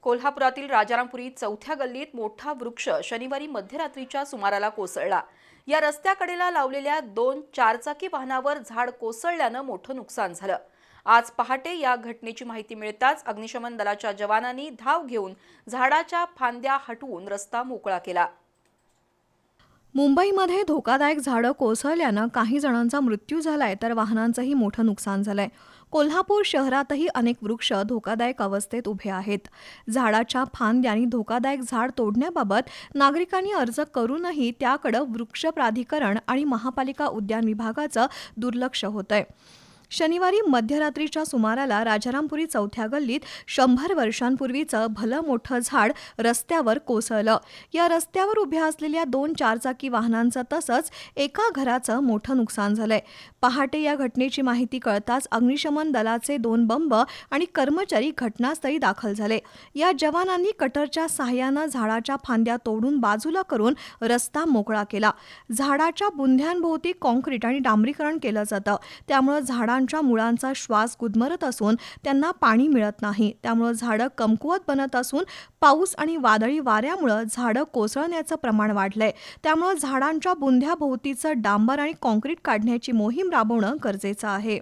कोल्हापुरातील राजारामपुरी चौथ्या गल्लीत मोठा वृक्ष शनिवारी मध्यरात्रीच्या सुमाराला कोसळला। या रस्त्याकडेला लावलेल्या 2 चारचाकी वाहनावर झाड कोसळल्याने मोठं नुकसान झालं। आज पहाटे या घटनेची माहिती मिळताच अग्निशमन दलाच्या जवानांनी धाव घेऊन झाडाच्या फांद्या हटवून रस्ता मोकळा केला। मुंबईमध्ये धोकादायक झाडं कोसळल्यानं काही जणांचा मृत्यू झालाय तर वाहनांचंही मोठं नुकसान झालंय। कोल्हापूर शहरातही अनेक वृक्ष धोकादायक अवस्थेत उभे आहेत। झाडाच्या फांद्यांनी धोकादायक झाड तोडण्याबाबत नागरिकांनी अर्ज करूनही त्याकडे वृक्ष प्राधिकरण आणि महापालिका उद्यान विभागाचं दुर्लक्ष होतंय। शनिवारी मध्यरात्रीच्या सुमाराला राजारामपुरी चौथ्या गल्लीत 100 वर्षांपूर्वीचं भलं मोठं झाड रस्त्यावर कोसळलं। या रस्त्यावर उभ्या असलेल्या 2 चारचाकी वाहनांचं तसंच एका घराचं मोठं नुकसान झालंय। पहाटे या घटनेची माहिती कळताच अग्निशमन दलाचे 2 बंब आणि कर्मचारी घटनास्थळी दाखल झाले। या जवानांनी कटरच्या सहाय्यानं झाडाच्या फांद्या तोडून बाजूला करून रस्ता मोकळा केला। झाडाच्या बुंध्यांभोवती काँक्रीट आणि डांबरीकरण केलं जातं, त्यामुळे झाडांच्या मुळांचा श्वास गुदमरत असून त्यांना पाणी मिळत नाही। त्यामुळे झाडं कमकुवत बनत असून पाऊस आणि वादळी वाऱ्यामुळे झाडं कोसळण्याचं प्रमाण वाढलंय। त्यामुळे झाडांच्या बुंध्याभोवतीचं डांबर आणि काँक्रीट काढण्याची मोहीम राबवणं गरजेचं आहे।